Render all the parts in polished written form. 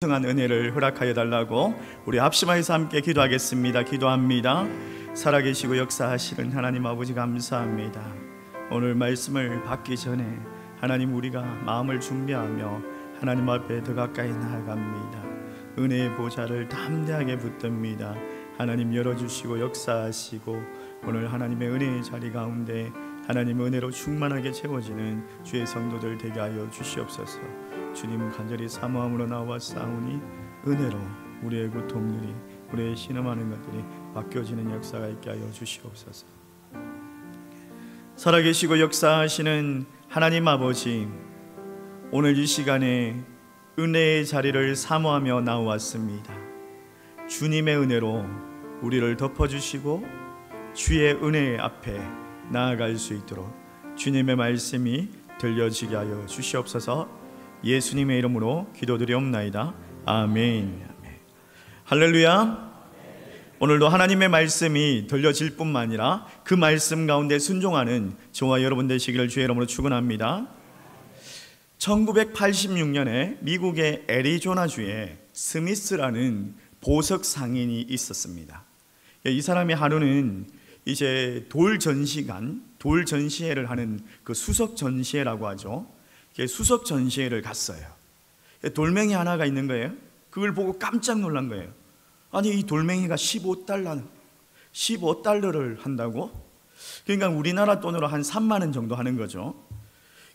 풍성한 은혜를 허락하여 달라고 우리 합심하여서 함께 기도하겠습니다. 기도합니다. 살아계시고 역사하시는 하나님 아버지 감사합니다. 오늘 말씀을 받기 전에 하나님 우리가 마음을 준비하며 하나님 앞에 더 가까이 나아갑니다. 은혜의 보좌를 담대하게 붙듭니다. 하나님 열어주시고 역사하시고 오늘 하나님의 은혜의 자리 가운데 하나님 은혜로 충만하게 채워지는 주의 성도들 되게 하여 주시옵소서. 주님 간절히 사모함으로 나왔사오니 은혜로 우리의 고통들이 우리의 신음하는 것들이 바뀌어지는 역사가 있게 하여 주시옵소서. 살아계시고 역사하시는 하나님 아버지, 오늘 이 시간에 은혜의 자리를 사모하며 나왔습니다. 주님의 은혜로 우리를 덮어주시고 주의 은혜 앞에 나아갈 수 있도록 주님의 말씀이 들려지게 하여 주시옵소서. 예수님의 이름으로 기도드리옵나이다. 아멘. 할렐루야. 오늘도 하나님의 말씀이 들려질 뿐만 아니라 그 말씀 가운데 순종하는 저와 여러분 되시기를 주의 이름으로 축원합니다. 1986년에 미국의 애리조나주에 스미스라는 보석 상인이 있었습니다. 이 사람이 하루는 이제 돌 전시회를 하는 그 수석 전시회라고 하죠. 수석 전시회를 갔어요. 돌멩이 하나가 있는 거예요. 그걸 보고 깜짝 놀란 거예요. 아니, 이 돌멩이가 15달러를 한다고? 그러니까 우리나라 돈으로 한 3만 원 정도 하는 거죠.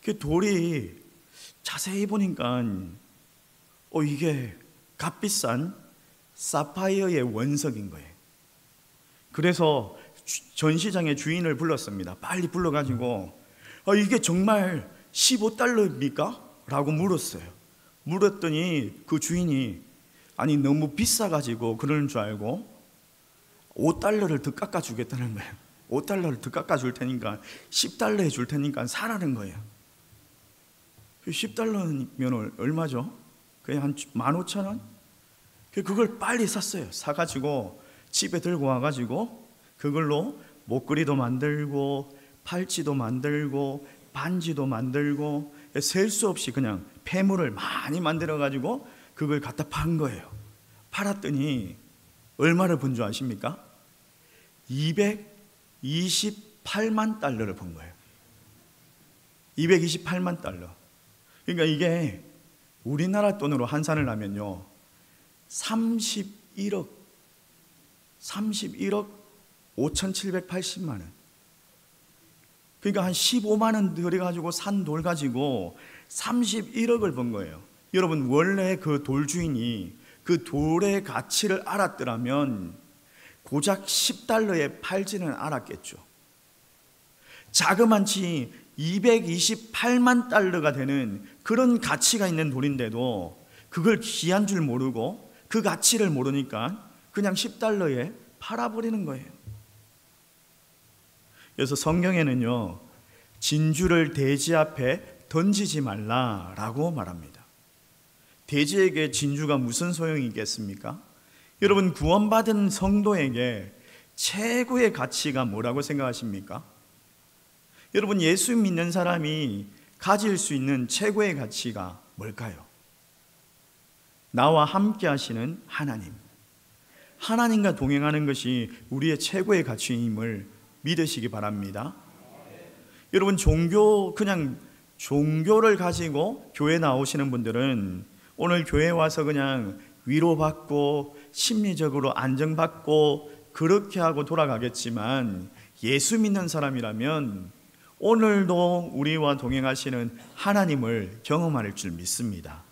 그 돌이 자세히 보니까 이게 값비싼 사파이어의 원석인 거예요. 그래서 전시장의 주인을 불렀습니다. 빨리 불러가지고 이게 정말 15달러입니까? 라고 물었어요. 물었더니 그 주인이 아니 너무 비싸가지고 그러는 줄 알고 5달러를 더 깎아주겠다는 거예요. 5달러를 더 깎아줄 테니까 10달러 해줄 테니까 사라는 거예요. 10달러면 얼마죠? 그냥 한 15,000원? 그걸 빨리 샀어요. 사가지고 집에 들고 와가지고 그걸로 목걸이도 만들고 팔찌도 만들고 반지도 만들고 셀 수 없이 그냥 폐물을 많이 만들어가지고 그걸 갖다 판 거예요. 팔았더니 얼마를 번 줄 아십니까? 228만 달러를 번 거예요. 228만 달러. 그러니까 이게 우리나라 돈으로 환산을 하면요 31억 5,780만 원. 그러니까 한 15만 원 들여가지고 산 돌 가지고 31억을 번 거예요. 여러분, 원래 그 돌 주인이 그 돌의 가치를 알았더라면 고작 10달러에 팔지는 않았겠죠. 자그만치 228만 달러가 되는 그런 가치가 있는 돌인데도 그걸 귀한 줄 모르고 그 가치를 모르니까 그냥 10달러에 팔아버리는 거예요. 그래서 성경에는요 진주를 돼지 앞에 던지지 말라라고 말합니다. 돼지에게 진주가 무슨 소용이 있겠습니까? 여러분, 구원받은 성도에게 최고의 가치가 뭐라고 생각하십니까? 여러분, 예수 믿는 사람이 가질 수 있는 최고의 가치가 뭘까요? 나와 함께 하시는 하나님과 동행하는 것이 우리의 최고의 가치임을 믿으시기 바랍니다. 여러분, 그냥 종교를 가지고 교회 나오시는 분들은 오늘 교회 와서 그냥 위로받고 심리적으로 안정받고 그렇게 하고 돌아가겠지만 예수 믿는 사람이라면 오늘도 우리와 동행하시는 하나님을 경험할 줄 믿습니다.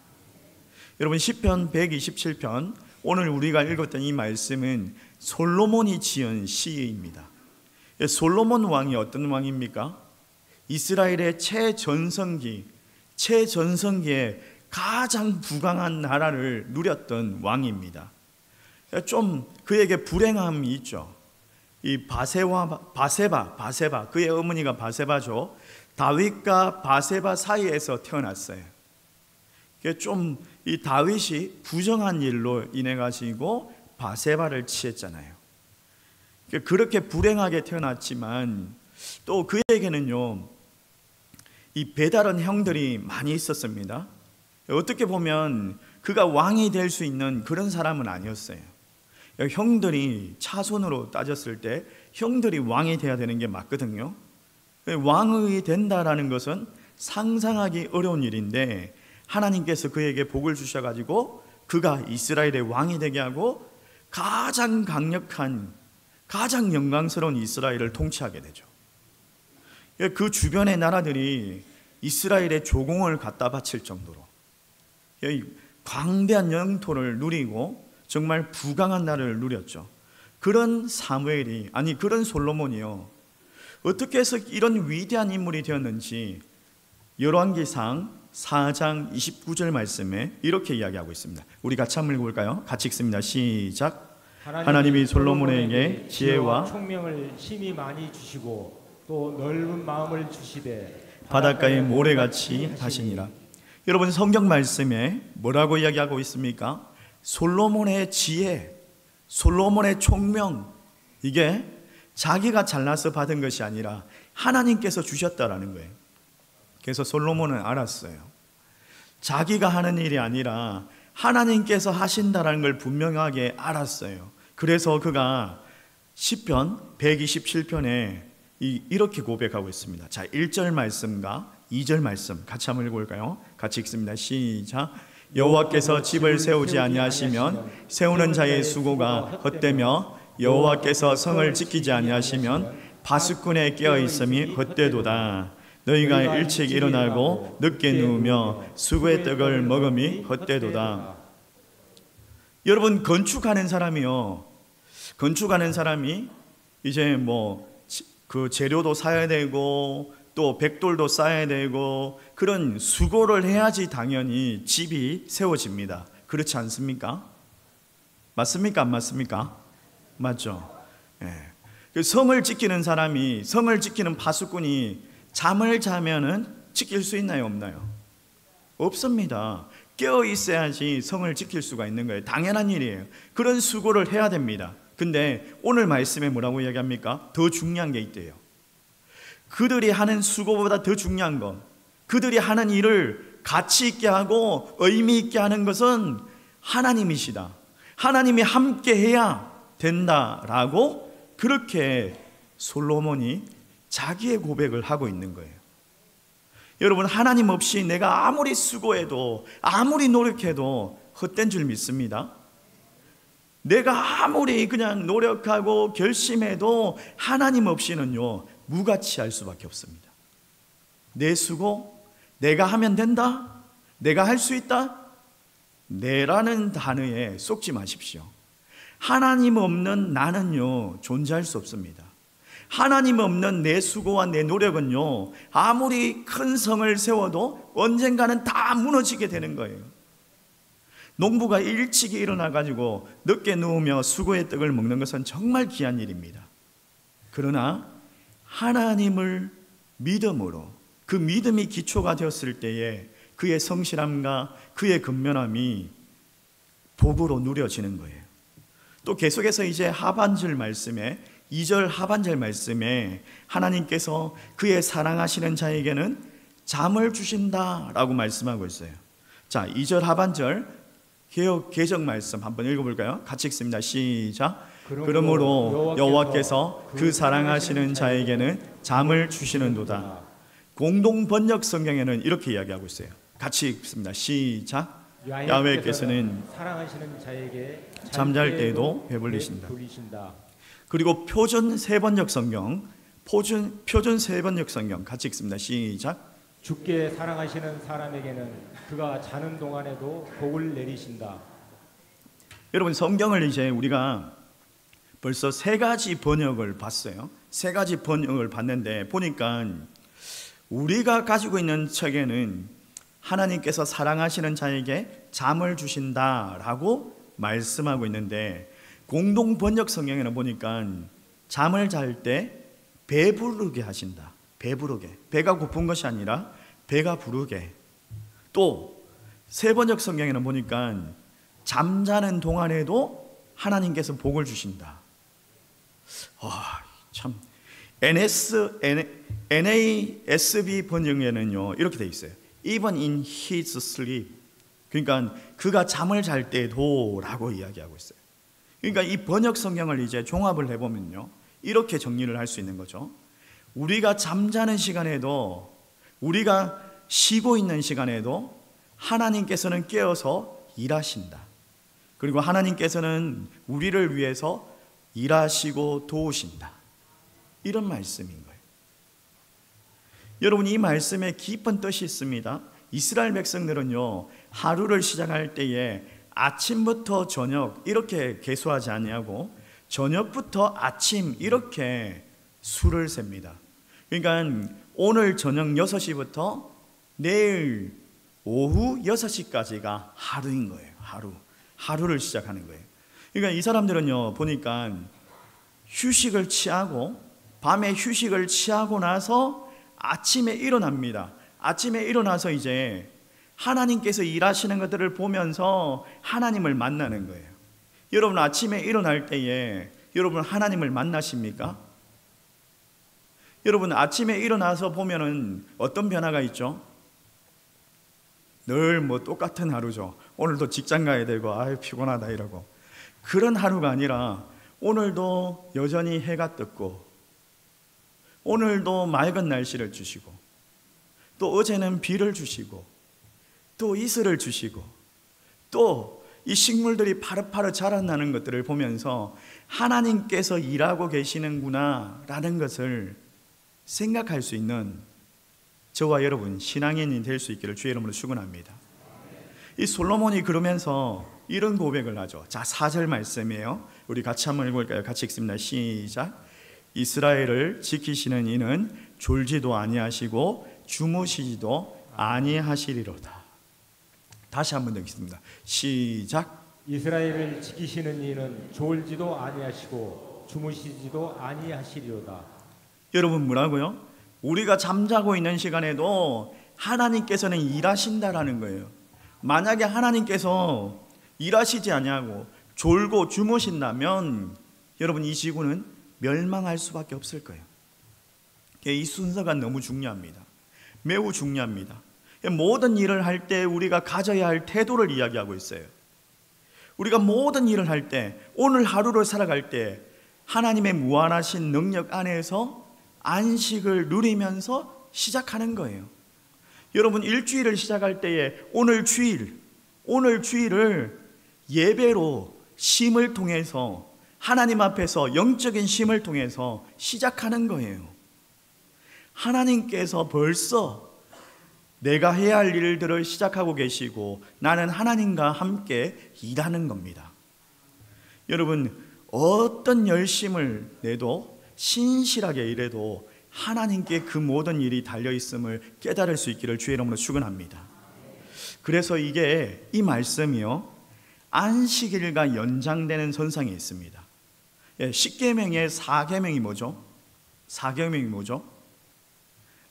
여러분, 시편 127편 오늘 우리가 읽었던 이 말씀은 솔로몬이 지은 시입니다. 솔로몬 왕이 어떤 왕입니까? 이스라엘의 최전성기에 가장 부강한 나라를 누렸던 왕입니다. 좀 그에게 불행함이 있죠. 이 바세바, 그의 어머니가 바세바죠. 다윗과 바세바 사이에서 태어났어요. 좀 이 다윗이 부정한 일로 인해 가지고 바세바를 취했잖아요. 그렇게 불행하게 태어났지만 또 그에게는요 이 배다른 형들이 많이 있었습니다. 어떻게 보면 그가 왕이 될 수 있는 그런 사람은 아니었어요. 형들이 차손으로 따졌을 때 형들이 왕이 돼야 되는 게 맞거든요. 왕이 된다라는 것은 상상하기 어려운 일인데 하나님께서 그에게 복을 주셔가지고 그가 이스라엘의 왕이 되게 하고 가장 강력한, 가장 영광스러운 이스라엘을 통치하게 되죠. 그 주변의 나라들이 이스라엘의 조공을 갖다 바칠 정도로 광대한 영토를 누리고 정말 부강한 나라를 누렸죠. 그런 사무엘이, 아니 그런 솔로몬이요, 어떻게 해서 이런 위대한 인물이 되었는지 열왕기상 4장 29절 말씀에 이렇게 이야기하고 있습니다. 우리 같이 한번 읽어볼까요? 같이 읽습니다. 시작. 하나님이 솔로몬에게 지혜와 총명을 심히 많이 주시고 또 넓은 마음을 주시되 바닷가에 모래같이 하시니라. 여러분, 성경 말씀에 뭐라고 이야기하고 있습니까? 솔로몬의 지혜, 솔로몬의 총명, 이게 자기가 잘나서 받은 것이 아니라 하나님께서 주셨다라는 거예요. 그래서 솔로몬은 알았어요. 자기가 하는 일이 아니라 하나님께서 하신다라는 걸 분명하게 알았어요. 그래서 그가 시편 127편에 이렇게 고백하고 있습니다. 자, 1절 말씀과 2절 말씀 같이 한번 읽어볼까요? 같이 읽습니다. 시작. 여호와께서 집을 세우지 아니하시면 세우는 자의 수고가 헛되며 여호와께서 성을 지키지 아니하시면 바수꾼의 깨어 있음이 헛되도다. 너희가 일찍 일어나고 늦게 누우며 수고의 떡을 먹음이 헛되도다. 여러분, 건축하는 사람이요, 건축하는 사람이 이제 그 재료도 사야 되고 또 백돌도 쌓아야 되고 그런 수고를 해야지 당연히 집이 세워집니다. 그렇지 않습니까? 맞습니까? 안 맞습니까? 맞죠. 그 성을 지키는 사람이, 성을 지키는 바수꾼이 잠을 자면은 지킬 수 있나요? 없나요? 없습니다. 깨어 있어야지 성을 지킬 수가 있는 거예요. 당연한 일이에요. 그런 수고를 해야 됩니다. 근데 오늘 말씀에 뭐라고 이야기합니까? 더 중요한 게 있대요. 그들이 하는 수고보다 더 중요한 것, 그들이 하는 일을 가치 있게 하고 의미 있게 하는 것은 하나님이시다. 하나님이 함께 해야 된다라고 그렇게 솔로몬이 자기의 고백을 하고 있는 거예요. 여러분, 하나님 없이 내가 아무리 수고해도 아무리 노력해도 헛된 줄 믿습니다. 내가 아무리 그냥 노력하고 결심해도 하나님 없이는요 무가치할 수밖에 없습니다. 내 수고, 내가 하면 된다, 내가 할 수 있다, 내라는 단어에 속지 마십시오. 하나님 없는 나는요 존재할 수 없습니다. 하나님 없는 내 수고와 내 노력은요 아무리 큰 성을 세워도 언젠가는 다 무너지게 되는 거예요. 농부가 일찍 일어나가지고 늦게 누우며 수고의 떡을 먹는 것은 정말 귀한 일입니다. 그러나 하나님을 믿음으로, 그 믿음이 기초가 되었을 때에 그의 성실함과 그의 근면함이 복으로 누려지는 거예요. 또 계속해서 이제 하반절 말씀에, 2절 하반절 말씀에 하나님께서 그의 사랑하시는 자에게는 잠을 주신다라고 말씀하고 있어요. 자, 2절 하반절 개역 말씀 한번 읽어볼까요? 같이 읽습니다. 시작. 그러므로 여호와께서 그 사랑하시는 자에게는 잠을 주시는도다. 공동 번역 성경에는 이렇게 이야기하고 있어요. 같이 읽습니다. 시작. 야훼께서는 사랑하시는 자에게 잠잘 때에도 배불리신다. 그리고 표준 세번역 성경, 표준 세번역 성경 같이 읽습니다. 시작. 주께 사랑하시는 사람에게는 그가 자는 동안에도 복을 내리신다. 여러분, 성경을 이제 우리가 벌써 3가지 번역을 봤어요. 3가지 번역을 봤는데 보니까 우리가 가지고 있는 책에는 하나님께서 사랑하시는 자에게 잠을 주신다라고 말씀하고 있는데, 공동 번역 성경에는 보니까 잠을 잘 때 배부르게 하신다. 배부르게, 배가 고픈 것이 아니라 배가 부르게. 또 세번역 성경에는 보니까 잠자는 동안에도 하나님께서 복을 주신다. 참, NASB 번역에는요 이렇게 돼 있어요. Even in his sleep, 그러니까 그가 잠을 잘 때도 라고 이야기하고 있어요. 그러니까 이 번역 성경을 이제 종합을 해보면요, 이렇게 정리를 할 수 있는 거죠. 우리가 잠자는 시간에도, 우리가 쉬고 있는 시간에도 하나님께서는 깨어서 일하신다. 그리고 하나님께서는 우리를 위해서 일하시고 도우신다. 이런 말씀인 거예요. 여러분, 이 말씀에 깊은 뜻이 있습니다. 이스라엘 백성들은요, 하루를 시작할 때에 아침부터 저녁 이렇게 계수하지 아니하고 저녁부터 아침 이렇게 수를 셉니다. 그러니까 오늘 저녁 6시부터 내일 오후 6시까지가 하루인 거예요. 하루를 시작하는 거예요. 그러니까 이 사람들은요, 보니까 휴식을 취하고, 밤에 휴식을 취하고 나서 아침에 일어납니다. 아침에 일어나서 이제 하나님께서 일하시는 것들을 보면서 하나님을 만나는 거예요. 여러분, 아침에 일어날 때에 여러분 하나님을 만나십니까? 여러분, 아침에 일어나서 보면은 어떤 변화가 있죠? 늘 뭐 똑같은 하루죠. 오늘도 직장 가야 되고, 아유 피곤하다 이러고. 그런 하루가 아니라 오늘도 여전히 해가 떴고, 오늘도 맑은 날씨를 주시고, 또 어제는 비를 주시고, 또 이슬을 주시고, 또 이 식물들이 파릇파릇 자라나는 것들을 보면서 하나님께서 일하고 계시는구나 라는 것을 생각할 수 있는 저와 여러분 신앙인이 될 수 있기를 주의 이름으로 축원합니다. 이 솔로몬이 그러면서 이런 고백을 하죠. 자, 4절 말씀이에요. 우리 같이 한번 읽어볼까요? 같이 읽습니다. 시작. 이스라엘을 지키시는 이는 졸지도 아니하시고 주무시지도 아니하시리로다. 다시 한번 더 읽겠습니다. 시작. 이스라엘을 지키시는 이는 졸지도 아니하시고 주무시지도 아니하시리로다. 여러분, 뭐라고요? 우리가 잠자고 있는 시간에도 하나님께서는 일하신다라는 거예요. 만약에 하나님께서 일하시지 아니하고 졸고 주무신다면 여러분, 이 지구는 멸망할 수밖에 없을 거예요. 이 순서가 너무 중요합니다. 매우 중요합니다. 모든 일을 할 때 우리가 가져야 할 태도를 이야기하고 있어요. 우리가 모든 일을 할 때, 오늘 하루를 살아갈 때 하나님의 무한하신 능력 안에서 안식을 누리면서 시작하는 거예요. 여러분, 일주일을 시작할 때에 오늘 주일을 예배로, 쉼을 통해서, 하나님 앞에서 영적인 쉼을 통해서 시작하는 거예요. 하나님께서 벌써 내가 해야 할 일들을 시작하고 계시고 나는 하나님과 함께 일하는 겁니다. 여러분, 어떤 열심을 내도, 신실하게 일해도 하나님께 그 모든 일이 달려있음을 깨달을 수 있기를 주의 이름으로 축원합니다. 그래서 이 말씀이요, 안식일과 연장되는 선상에 있습니다. 십계명의 4계명이 뭐죠? 4계명이 뭐죠?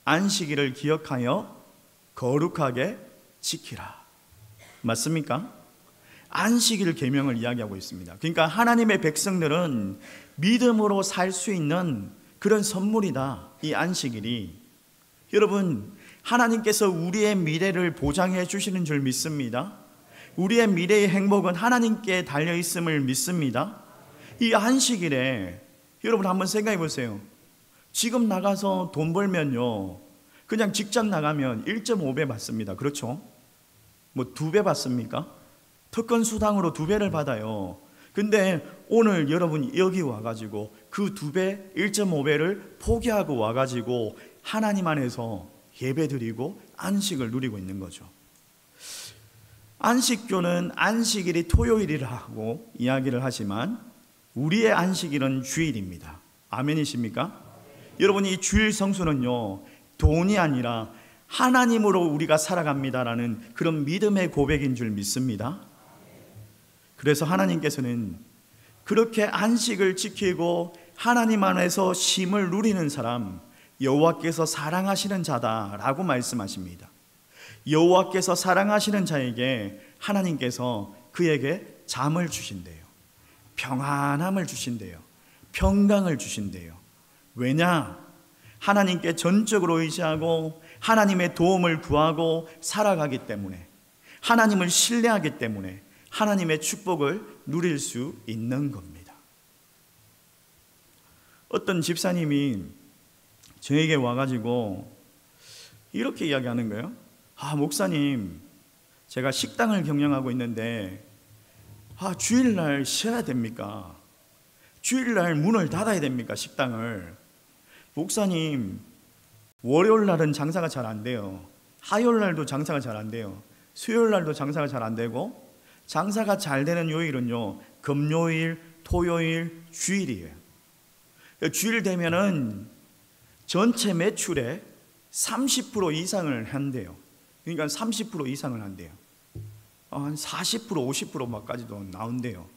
안식일을 기억하여 거룩하게 지키라. 맞습니까? 안식일 계명을 이야기하고 있습니다. 그러니까 하나님의 백성들은 믿음으로 살 수 있는 그런 선물이다, 이 안식일이. 여러분, 하나님께서 우리의 미래를 보장해 주시는 줄 믿습니다. 우리의 미래의 행복은 하나님께 달려 있음을 믿습니다. 이 안식일에 여러분 한번 생각해 보세요. 지금 나가서 돈 벌면요, 그냥 직장 나가면 1.5배 받습니다. 그렇죠? 뭐 2배 받습니까? 특권 수당으로 2배를 받아요. 근데 오늘 여러분 여기 와가지고 그 2배, 1.5배를 포기하고 와가지고 하나님 안에서 예배드리고 안식을 누리고 있는 거죠. 안식교는 안식일이 토요일이라고 이야기를 하지만 우리의 안식일은 주일입니다. 아멘이십니까? 여러분, 이 주일 성수는요, 돈이 아니라 하나님으로 우리가 살아갑니다라는 그런 믿음의 고백인 줄 믿습니다. 그래서 하나님께서는 그렇게 안식을 지키고 하나님 안에서 쉼을 누리는 사람, 여호와께서 사랑하시는 자다라고 말씀하십니다. 여호와께서 사랑하시는 자에게 하나님께서 그에게 잠을 주신대요. 평안함을 주신대요. 평강을 주신대요. 왜냐? 하나님께 전적으로 의지하고 하나님의 도움을 구하고 살아가기 때문에, 하나님을 신뢰하기 때문에 하나님의 축복을 누릴 수 있는 겁니다. 어떤 집사님이 저에게 와가지고 이렇게 이야기하는 거예요. 목사님, 제가 식당을 경영하고 있는데 주일날 쉬어야 됩니까? 주일날 문을 닫아야 됩니까? 식당을. 목사님, 월요일날은 장사가 잘 안 돼요. 화요일날도 장사가 잘 안 돼요. 수요일날도 장사가 잘 안 되고, 장사가 잘 되는 요일은요, 금요일, 토요일, 주일이에요. 주일 되면은 전체 매출의 30% 이상을 한대요. 그러니까 30% 이상을 한대요. 한 40%, 50%까지도 나온대요.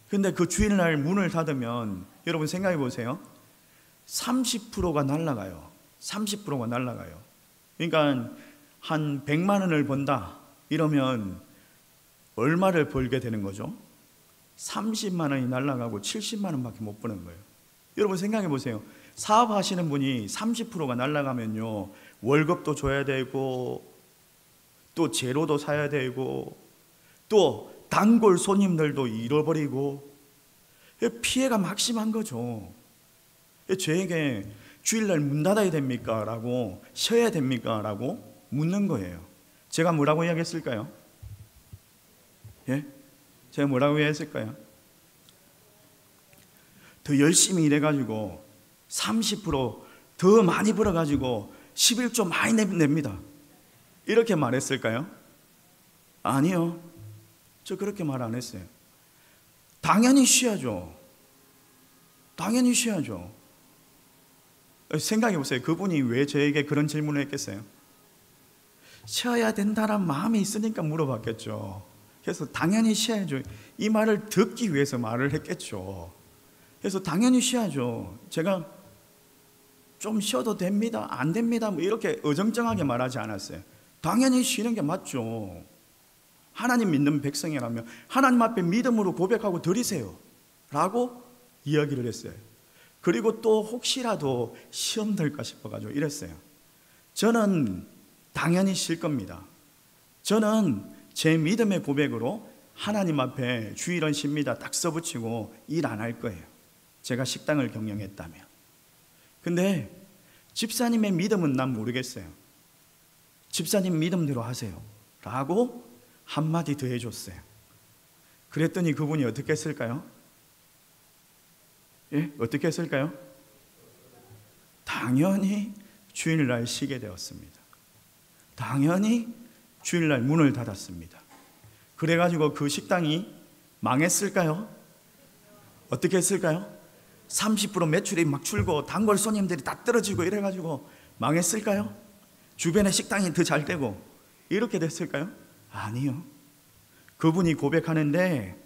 근데 그 주일날 문을 닫으면 여러분 생각해 보세요. 30%가 날아가요. 30%가 날아가요. 그러니까 한 100만 원을 번다 이러면 얼마를 벌게 되는 거죠? 30만 원이 날아가고 70만 원밖에 못 버는 거예요. 여러분 생각해 보세요. 사업하시는 분이 30%가 날아가면요, 월급도 줘야 되고 또 재료도 사야 되고 또 단골 손님들도 잃어버리고 피해가 막심한 거죠. 저에게 주일날 문 닫아야 됩니까? 라고, 쉬어야 됩니까? 라고 묻는 거예요. 제가 뭐라고 이야기했을까요? 예? 제가 뭐라고 이야기했을까요? 더 열심히 일해가지고 30% 많이 벌어가지고 11조 많이 냅니다. 이렇게 말했을까요? 아니요. 저 그렇게 말 안 했어요. 당연히 쉬어야죠. 당연히 쉬어야죠. 생각해 보세요. 그분이 왜 저에게 그런 질문을 했겠어요? 쉬어야 된다는 마음이 있으니까 물어봤겠죠. 그래서 당연히 쉬어야죠. 이 말을 듣기 위해서 말을 했겠죠. 그래서 당연히 쉬어야죠. 제가 좀 쉬어도 됩니다, 안 됩니다, 뭐 이렇게 어정쩡하게 말하지 않았어요. 당연히 쉬는 게 맞죠. 하나님 믿는 백성이라면 하나님 앞에 믿음으로 고백하고 드리세요 라고 이야기를 했어요. 그리고 또 혹시라도 시험 될까 싶어가지고 이랬어요. 저는 당연히 쉴 겁니다. 저는 제 믿음의 고백으로 하나님 앞에 주일은 쉽니다 딱 써붙이고 일 안 할 거예요. 제가 식당을 경영했다면. 근데 집사님의 믿음은 난 모르겠어요. 집사님 믿음대로 하세요 라고 한마디 더 해줬어요. 그랬더니 그분이 어떻게 했을까요? 예? 어떻게 했을까요? 당연히 주일날 쉬게 되었습니다. 당연히 주일날 문을 닫았습니다. 그래가지고 그 식당이 망했을까요? 어떻게 했을까요? 30% 매출이 막 줄고 단골 손님들이 다 떨어지고 이래가지고 망했을까요? 주변에 식당이 더 잘 되고 이렇게 됐을까요? 아니요. 그분이 고백하는데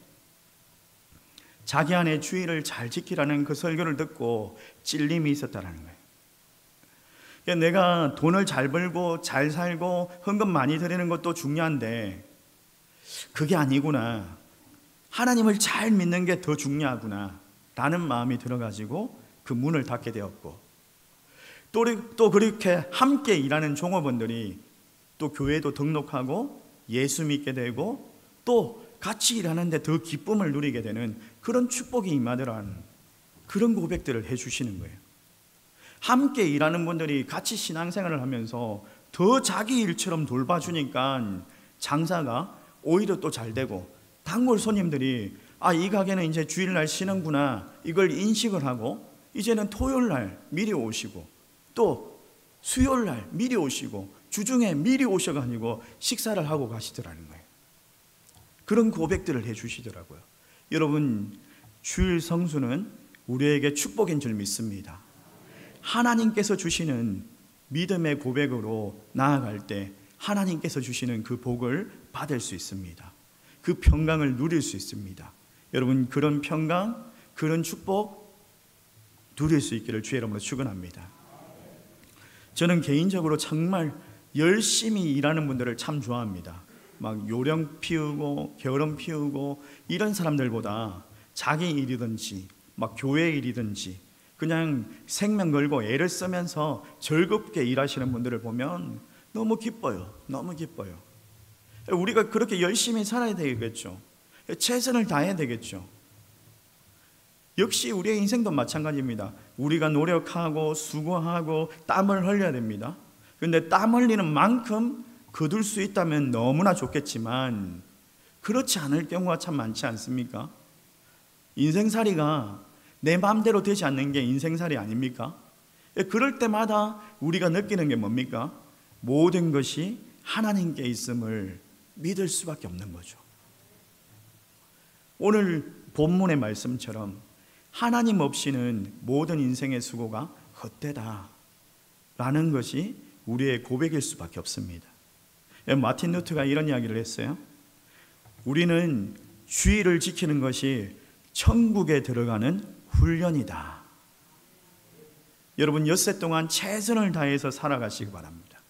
자기 안에 주의를 잘 지키라는 그 설교를 듣고 찔림이 있었다는 거예요. 내가 돈을 잘 벌고 잘 살고 헌금 많이 드리는 것도 중요한데 그게 아니구나, 하나님을 잘 믿는 게 더 중요하구나 라는 마음이 들어가지고 그 문을 닫게 되었고, 또 그렇게 함께 일하는 종업원들이 또 교회도 등록하고 예수 믿게 되고 또 같이 일하는데 더 기쁨을 누리게 되는 그런 축복이 임하더란 그런 고백들을 해주시는 거예요. 함께 일하는 분들이 같이 신앙생활을 하면서 더 자기 일처럼 돌봐주니까 장사가 오히려 또 잘 되고, 단골 손님들이 이 가게는 이제 주일날 쉬는구나 이걸 인식을 하고 이제는 토요일날 미리 오시고 또 수요일날 미리 오시고 주중에 미리 오셔가지고 식사를 하고 가시더라는 거예요. 그런 고백들을 해주시더라고요. 여러분, 주일 성수는 우리에게 축복인 줄 믿습니다. 하나님께서 주시는 믿음의 고백으로 나아갈 때 하나님께서 주시는 그 복을 받을 수 있습니다. 그 평강을 누릴 수 있습니다. 여러분, 그런 평강, 그런 축복 누릴 수 있기를 주의 이름으로 축원합니다. 저는 개인적으로 정말 열심히 일하는 분들을 참 좋아합니다. 막 요령 피우고 게으름 피우고 이런 사람들보다 자기 일이든지 막 교회 일이든지 그냥 생명 걸고 애를 쓰면서 즐겁게 일하시는 분들을 보면 너무 기뻐요. 너무 기뻐요. 우리가 그렇게 열심히 살아야 되겠죠. 최선을 다해야 되겠죠. 역시 우리의 인생도 마찬가지입니다. 우리가 노력하고 수고하고 땀을 흘려야 됩니다. 그런데 땀 흘리는 만큼 거둘 수 있다면 너무나 좋겠지만 그렇지 않을 경우가 참 많지 않습니까? 인생살이가 내 마음대로 되지 않는 게 인생살이 아닙니까? 그럴 때마다 우리가 느끼는 게 뭡니까? 모든 것이 하나님께 있음을 믿을 수밖에 없는 거죠. 오늘 본문의 말씀처럼 하나님 없이는 모든 인생의 수고가 헛되다 라는 것이 우리의 고백일 수밖에 없습니다. 마틴 루터가 이런 이야기를 했어요. 우리는 주의를 지키는 것이 천국에 들어가는 훈련이다. 여러분 엿새 동안 최선을 다해서 살아가시기 바랍니다.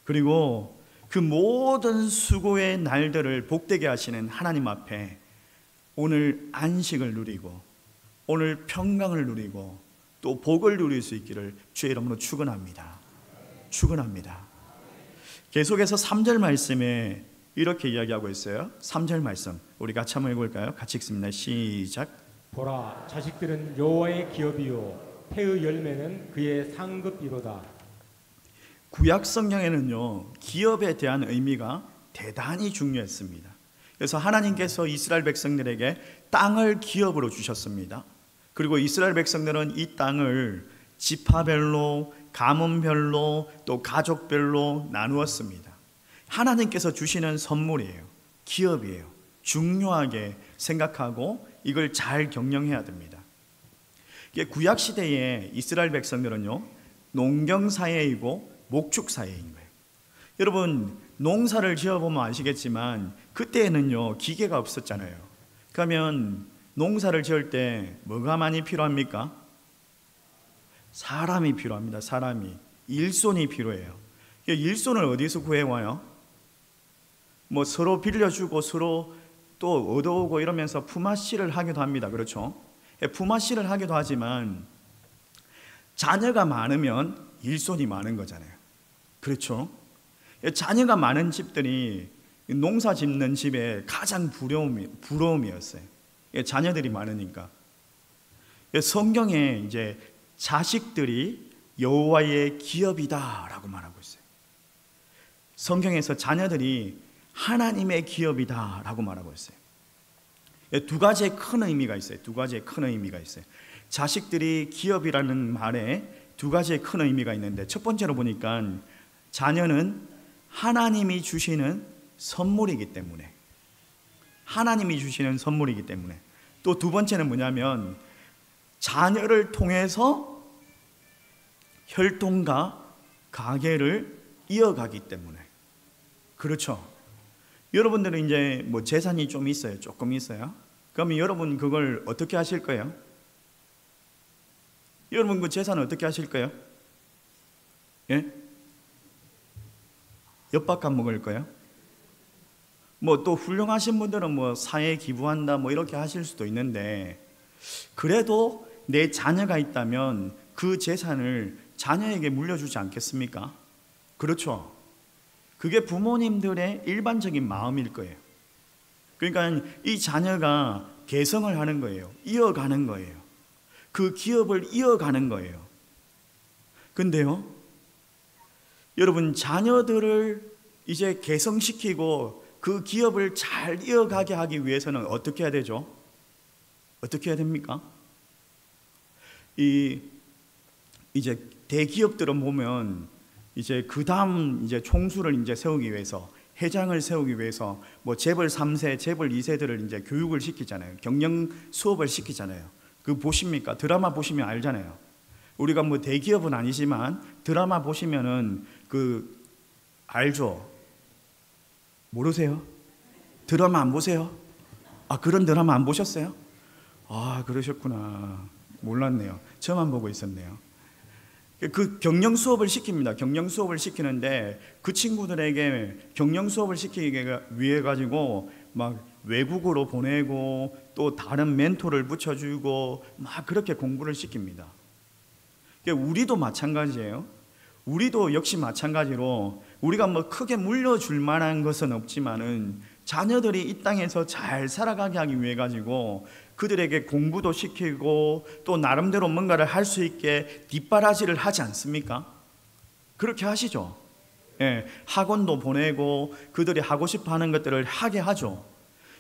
그리고 그 모든 수고의 날들을 복되게 하시는 하나님 앞에 오늘 안식을 누리고 오늘 평강을 누리고 또 복을 누릴 수 있기를 주의 이름으로 축원합니다. 축원합니다. 계속해서 3절 말씀에 이렇게 이야기하고 있어요. 3절 말씀 우리 같이 한번 읽어볼까요? 같이 읽습니다. 시작. 보라, 자식들은 여호와의 기업이요 폐의 열매는 그의 상급이로다. 구약 성경에는요 기업에 대한 의미가 대단히 중요했습니다. 그래서 하나님께서 이스라엘 백성들에게 땅을 기업으로 주셨습니다. 그리고 이스라엘 백성들은 이 땅을 지파별로, 가문별로, 또 가족별로 나누었습니다. 하나님께서 주시는 선물이에요. 기업이에요. 중요하게 생각하고 이걸 잘 경영해야 됩니다. 구약 시대에 이스라엘 백성들은요 농경 사회이고 목축 사회인 거예요. 여러분 농사를 지어보면 아시겠지만 그때에는요 기계가 없었잖아요. 그러면 농사를 지을 때 뭐가 많이 필요합니까? 사람이 필요합니다. 사람이. 일손이 필요해요. 일손을 어디서 구해와요? 뭐 서로 빌려주고 서로 또 얻어오고 이러면서 품앗이를 하기도 합니다. 그렇죠? 품앗이를 하기도 하지만 자녀가 많으면 일손이 많은 거잖아요. 그렇죠? 자녀가 많은 집들이 농사 짓는 집의 가장 부러움이었어요. 자녀들이 많으니까. 성경에 이제 자식들이 여호와의 기업이다라고 말하고 있어요. 성경에서 자녀들이 하나님의 기업이다라고 말하고 있어요. 두 가지의 큰 의미가 있어요. 두 가지의 큰 의미가 있어요. 자식들이 기업이라는 말에 두 가지의 큰 의미가 있는데 첫 번째로 보니까 자녀는 하나님이 주시는 선물이기 때문에 하나님이 주시는 선물이기 때문에 또 두 번째는 뭐냐면 자녀를 통해서 혈통과 가계를 이어가기 때문에 그렇죠. 여러분들은 이제 뭐 재산이 좀 있어요. 조금 있어요. 그러면 여러분 그걸 어떻게 하실 거예요? 여러분 그 재산을 어떻게 하실 거예요? 예? 엿바꿔 먹을 거예요? 뭐 또 훌륭하신 분들은 뭐 사회에 기부한다 뭐 이렇게 하실 수도 있는데 그래도 내 자녀가 있다면 그 재산을 자녀에게 물려주지 않겠습니까? 그렇죠. 그게 부모님들의 일반적인 마음일 거예요. 그러니까 이 자녀가 계승을 하는 거예요. 이어가는 거예요. 그 기업을 이어가는 거예요. 근데요, 여러분 자녀들을 이제 계승시키고 그 기업을 잘 이어가게 하기 위해서는 어떻게 해야 되죠? 어떻게 해야 됩니까? 이제 대기업들은 보면 이제 그 다음 이제 총수를 이제 세우기 위해서 회장을 세우기 위해서 뭐 재벌 3세, 재벌 2세들을 이제 교육을 시키잖아요. 경영 수업을 시키잖아요. 그 보십니까? 드라마 보시면 알잖아요. 우리가 뭐 대기업은 아니지만 드라마 보시면은 그 알죠? 모르세요? 드라마 안 보세요? 아, 그런 드라마 안 보셨어요? 아, 그러셨구나. 몰랐네요. 저만 보고 있었네요. 그 경영 수업을 시킵니다. 경영 수업을 시키는데 그 친구들에게 경영 수업을 시키기 위해 가지고 막 외국으로 보내고 또 다른 멘토를 붙여주고 막 그렇게 공부를 시킵니다. 우리도 마찬가지예요. 우리도 역시 마찬가지로 우리가 뭐 크게 물려줄 만한 것은 없지만은 자녀들이 이 땅에서 잘 살아가게 하기 위해 가지고 그들에게 공부도 시키고 또 나름대로 뭔가를 할 수 있게 뒷바라지를 하지 않습니까? 그렇게 하시죠. 예, 학원도 보내고 그들이 하고 싶어 하는 것들을 하게 하죠.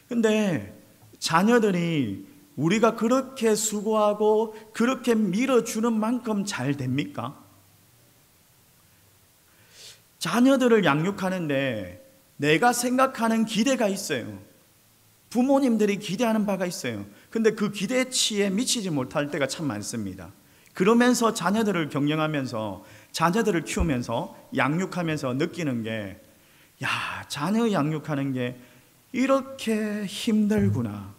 근데 자녀들이 우리가 그렇게 수고하고 그렇게 밀어주는 만큼 잘 됩니까? 자녀들을 양육하는데 내가 생각하는 기대가 있어요. 부모님들이 기대하는 바가 있어요. 근데 그 기대치에 미치지 못할 때가 참 많습니다. 그러면서 자녀들을 경영하면서 자녀들을 키우면서 양육하면서 느끼는 게, 야, 자녀 양육하는 게 이렇게 힘들구나.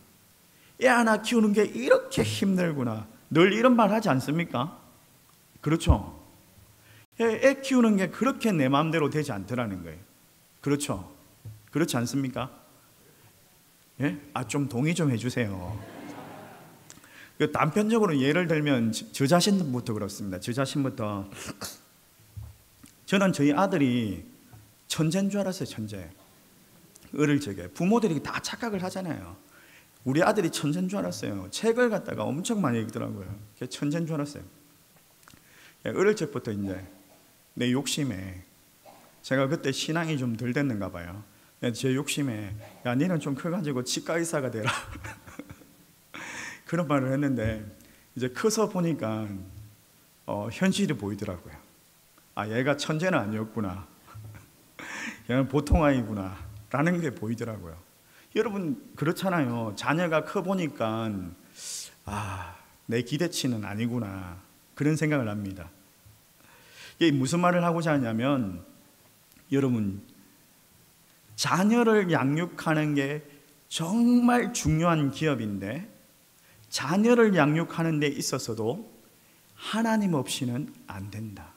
애 하나 키우는 게 이렇게 힘들구나. 늘 이런 말 하지 않습니까? 그렇죠. 애 키우는 게 그렇게 내 마음대로 되지 않더라는 거예요. 그렇죠. 그렇지 않습니까? 예? 좀 동의 좀 해주세요. 단편적으로 예를 들면 저 자신부터 그렇습니다. 저 자신부터. 저는 저희 아들이 천재인 줄 알았어요. 천재. 어릴 적에 부모들이 다 착각을 하잖아요. 우리 아들이 천재인 줄 알았어요. 책을 갖다가 엄청 많이 읽더라고요. 천재인 줄 알았어요. 어릴 적부터 이제 내 욕심에, 제가 그때 신앙이 좀 덜 됐는가 봐요. 제 욕심에, 야, 니는 좀 커가지고 치과 의사가 되라. 그런 말을 했는데 이제 커서 보니까 현실이 보이더라고요. 얘가 천재는 아니었구나. 얘는 보통 아이구나 라는 게 보이더라고요. 여러분 그렇잖아요. 자녀가 커 보니까 내 기대치는 아니구나 그런 생각을 합니다. 이게 무슨 말을 하고자 하냐면, 여러분 자녀를 양육하는 게 정말 중요한 기업인데 자녀를 양육하는 데 있어서도 하나님 없이는 안 된다.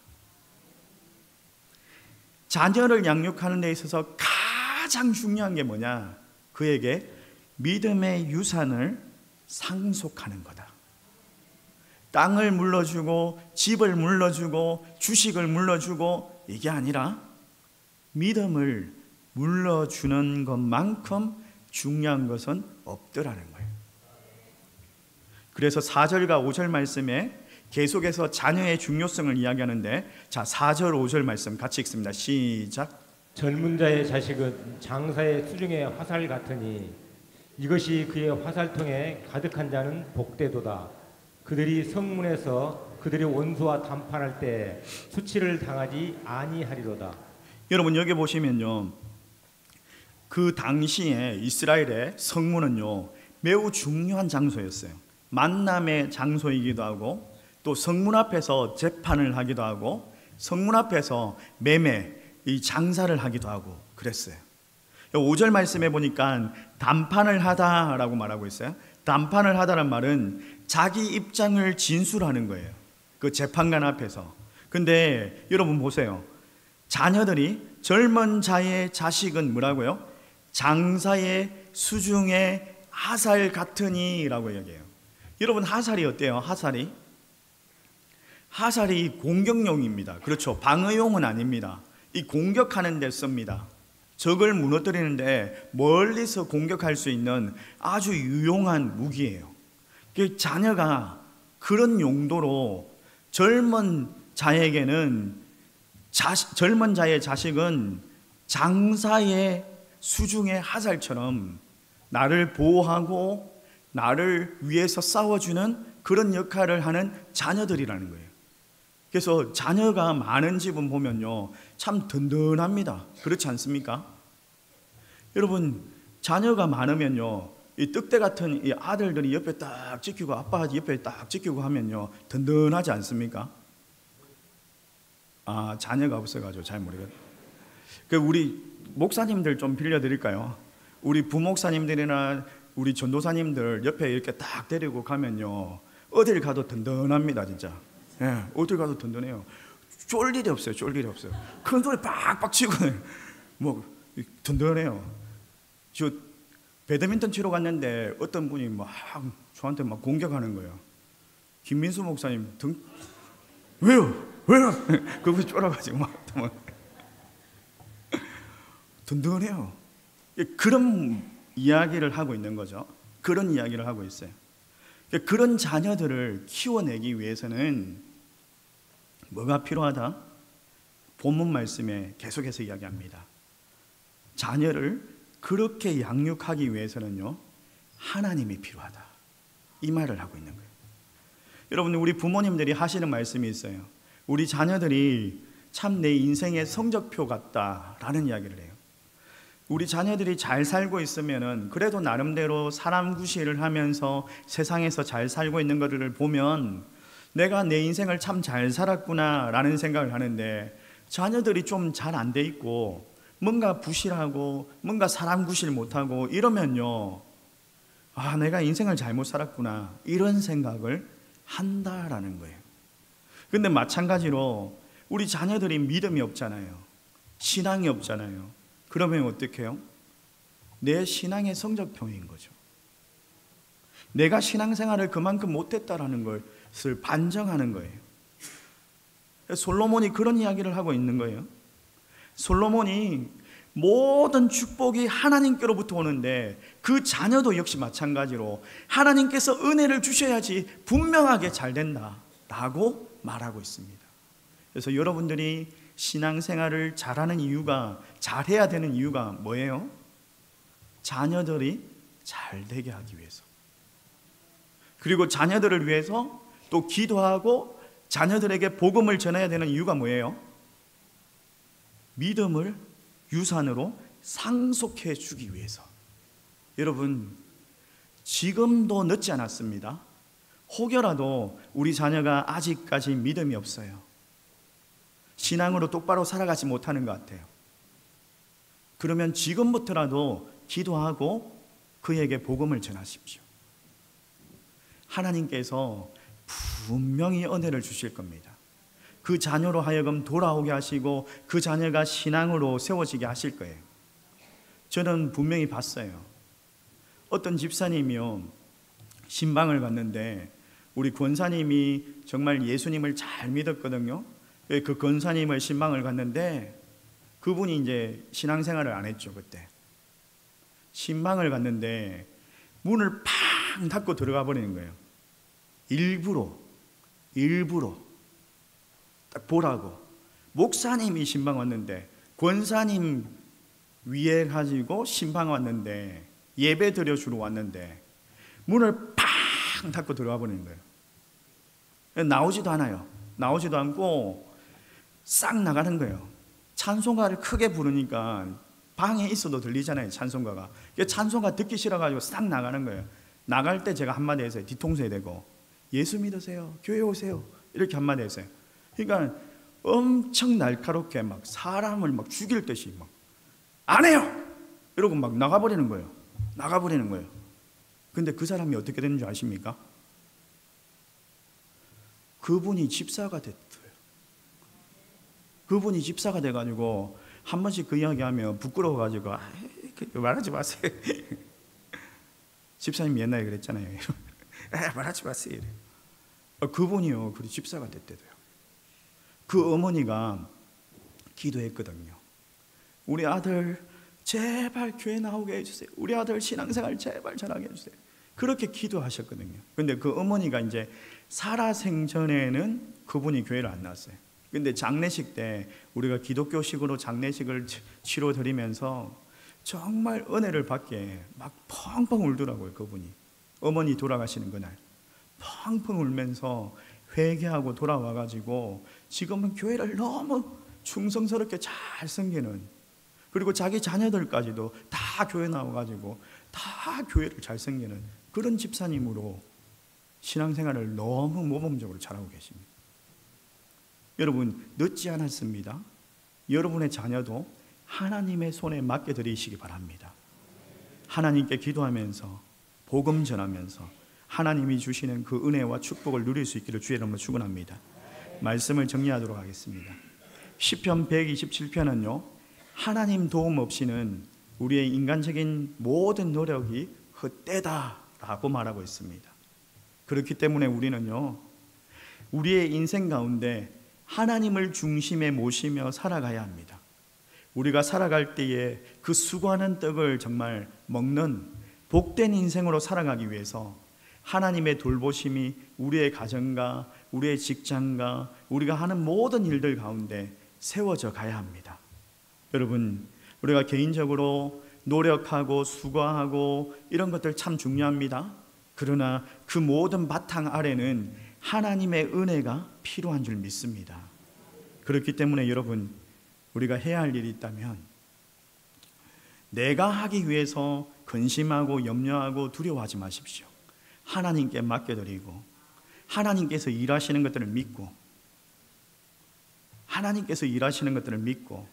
자녀를 양육하는 데 있어서 가장 중요한 게 뭐냐? 그에게 믿음의 유산을 상속하는 거다. 땅을 물러주고 집을 물러주고 주식을 물러주고 이게 아니라 믿음을 물러주는 것만큼 중요한 것은 없더라는 거예요. 그래서 4절과 5절 말씀에 계속해서 자녀의 중요성을 이야기하는데, 자 4절 5절 말씀 같이 읽습니다. 시작. 젊은 자의 자식은 장사의 수중의 화살 같으니 이것이 그의 화살통에 가득한 자는 복되도다. 그들이 성문에서 그들의 원수와 담판할 때 수치를 당하지 아니하리로다. 여러분 여기 보시면요, 그 당시에 이스라엘의 성문은요 매우 중요한 장소였어요. 만남의 장소이기도 하고 또 성문 앞에서 재판을 하기도 하고 성문 앞에서 매매, 이 장사를 하기도 하고 그랬어요. 5절 말씀에 보니까 담판을 하다라고 말하고 있어요. 담판을 하다란 말은 자기 입장을 진술하는 거예요. 그 재판관 앞에서. 근데 여러분 보세요. 자녀들이, 젊은 자의 자식은 뭐라고요? 장사의 수중의 화살 같으니 라고 얘기해요. 여러분 화살이 어때요? 화살이 공격용입니다. 그렇죠. 방어용은 아닙니다. 이 공격하는 데 씁니다. 적을 무너뜨리는데 멀리서 공격할 수 있는 아주 유용한 무기예요. 자녀가 그런 용도로 젊은 자에게는 젊은 자의 자식은 장사의 수중의 화살처럼 나를 보호하고 나를 위해서 싸워주는 그런 역할을 하는 자녀들이라는 거예요. 그래서 자녀가 많은 집은 보면요 참 든든합니다. 그렇지 않습니까? 여러분 자녀가 많으면요 이 떡대 같은 이 아들들이 옆에 딱 지키고 아빠 옆에 딱 지키고 하면요 든든하지 않습니까? 자녀가 없어가지고 잘 모르겠어요. 우리 목사님들 좀 빌려드릴까요? 우리 부목사님들이나 우리 전도사님들 옆에 이렇게 딱 데리고 가면요 어딜 가도 든든합니다. 진짜. 예, 어딜 가도 든든해요. 쫄 일이 없어요. 큰 소리 빡빡 치고 뭐 든든해요. 저 배드민턴 치러 갔는데 어떤 분이 막 저한테 막 공격하는 거예요. 김민수 목사님 왜요? 그분이 쫄아가지고 막 든든해요. 그런 이야기를 하고 있는 거죠. 그런 이야기를 하고 있어요. 그런 자녀들을 키워내기 위해서는 뭐가 필요하다? 본문 말씀에 계속해서 이야기합니다. 자녀를 그렇게 양육하기 위해서는요, 하나님이 필요하다. 이 말을 하고 있는 거예요. 여러분, 우리 부모님들이 하시는 말씀이 있어요. 우리 자녀들이 참 내 인생의 성적표 같다라는 이야기를 해요. 우리 자녀들이 잘 살고 있으면은 그래도 나름대로 사람 구실을 하면서 세상에서 잘 살고 있는 것들을 보면 내가 내 인생을 참 잘 살았구나 라는 생각을 하는데, 자녀들이 좀 잘 안 돼 있고 뭔가 부실하고 뭔가 사람 구실 못하고 이러면요, 아, 내가 인생을 잘못 살았구나 이런 생각을 한다라는 거예요. 근데 마찬가지로 우리 자녀들이 믿음이 없잖아요. 신앙이 없잖아요. 그러면 어떻게 해요? 내 신앙의 성적표인 거죠. 내가 신앙생활을 그만큼 못했다라는 것을 반증하는 거예요. 솔로몬이 그런 이야기를 하고 있는 거예요. 솔로몬이 모든 축복이 하나님께로부터 오는데 그 자녀도 역시 마찬가지로 하나님께서 은혜를 주셔야지 분명하게 잘 된다라고 말하고 있습니다. 그래서 여러분들이 신앙생활을 잘하는 이유가, 잘해야 되는 이유가 뭐예요? 자녀들이 잘 되게 하기 위해서. 그리고 자녀들을 위해서 또 기도하고 자녀들에게 복음을 전해야 되는 이유가 뭐예요? 믿음을 유산으로 상속해 주기 위해서. 여러분, 지금도 늦지 않았습니다. 혹여라도 우리 자녀가 아직까지 믿음이 없어요. 신앙으로 똑바로 살아가지 못하는 것 같아요. 그러면 지금부터라도 기도하고 그에게 복음을 전하십시오. 하나님께서 분명히 은혜를 주실 겁니다. 그 자녀로 하여금 돌아오게 하시고 그 자녀가 신앙으로 세워지게 하실 거예요. 저는 분명히 봤어요. 어떤 집사님이요, 신방을 갔는데 우리 권사님이 정말 예수님을 잘 믿었거든요. 그 권사님을 신방을 갔는데 그분이 이제 신앙생활을 안 했죠. 그때 신방을 갔는데 문을 팡 닫고 들어가 버리는 거예요. 일부러 딱 보라고. 목사님이 신방 왔는데, 권사님 위에 가지고 신방 왔는데, 예배 드려주러 왔는데 문을 팡 닫고 들어가 버리는 거예요. 나오지도 않아요. 나오지도 않고 싹 나가는 거예요. 찬송가를 크게 부르니까 방에 있어도 들리잖아요. 찬송가가. 찬송가 듣기 싫어가지고 싹 나가는 거예요. 나갈 때 제가 한마디 했어요. 뒤통수에 대고 예수 믿으세요, 교회 오세요, 이렇게 한마디 했어요. 그러니까 엄청 날카롭게 막 사람을 막 죽일 듯이 막 안 해요 이러고 막 나가버리는 거예요. 근데 그 사람이 어떻게 되는 줄 아십니까? 그분이 집사가 됐어요. 그분이 집사가 돼가지고 한 번씩 그 이야기하면 부끄러워가지고 말하지 마세요. 집사님이 옛날에 그랬잖아요. 말하지 마세요. 그분이요, 그리고 집사가 됐대도요. 그 어머니가 기도했거든요. 우리 아들 제발 교회 나오게 해주세요. 우리 아들 신앙생활 제발 잘하게 해주세요. 그렇게 기도하셨거든요. 근데 그 어머니가 이제 살아생전에는 그분이 교회를 안 나왔어요. 근데 장례식 때 우리가 기독교식으로 장례식을 치러드리면서 정말 은혜를 받게 막 펑펑 울더라고요. 그분이 어머니 돌아가시는 그날 펑펑 울면서 회개하고 돌아와가지고 지금은 교회를 너무 충성스럽게 잘 섬기는, 그리고 자기 자녀들까지도 다 교회 나와가지고 다 교회를 잘 섬기는 그런 집사님으로 신앙생활을 너무 모범적으로 잘하고 계십니다. 여러분, 늦지 않았습니다. 여러분의 자녀도 하나님의 손에 맡겨드리시기 바랍니다. 하나님께 기도하면서 복음 전하면서 하나님이 주시는 그 은혜와 축복을 누릴 수 있기를 주의 이름으로 축원합니다. 말씀을 정리하도록 하겠습니다. 시편 127편은요, 하나님 도움 없이는 우리의 인간적인 모든 노력이 헛되다라고 말하고 있습니다. 그렇기 때문에 우리는요, 우리의 인생 가운데 하나님을 중심에 모시며 살아가야 합니다. 우리가 살아갈 때에 그 수고하는 떡을 정말 먹는 복된 인생으로 살아가기 위해서 하나님의 돌보심이 우리의 가정과 우리의 직장과 우리가 하는 모든 일들 가운데 세워져 가야 합니다. 여러분, 우리가 개인적으로 노력하고 수고하고 이런 것들 참 중요합니다. 그러나 그 모든 바탕 아래는 하나님의 은혜가 필요한 줄 믿습니다. 그렇기 때문에 여러분, 우리가 해야 할 일이 있다면 내가 하기 위해서 근심하고 염려하고 두려워하지 마십시오. 하나님께 맡겨드리고 하나님께서 일하시는 것들을 믿고 하나님께서 일하시는 것들을 믿고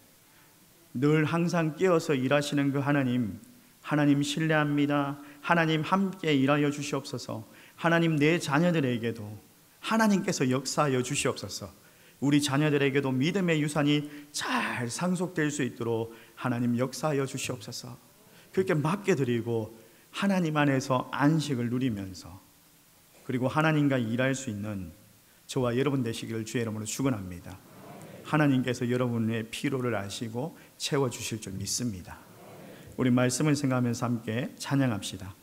늘 항상 깨어서 일하시는 그 하나님 신뢰합니다. 하나님 함께 일하여 주시옵소서. 하나님 내 자녀들에게도 하나님께서 역사하여 주시옵소서. 우리 자녀들에게도 믿음의 유산이 잘 상속될 수 있도록 하나님 역사하여 주시옵소서. 그렇게 맡겨드리고 하나님 안에서 안식을 누리면서 그리고 하나님과 일할 수 있는 저와 여러분 되시기를 주의 이름으로 축원합니다. 하나님께서 여러분의 피로를 아시고 채워주실 줄 믿습니다. 우리 말씀을 생각하면서 함께 찬양합시다.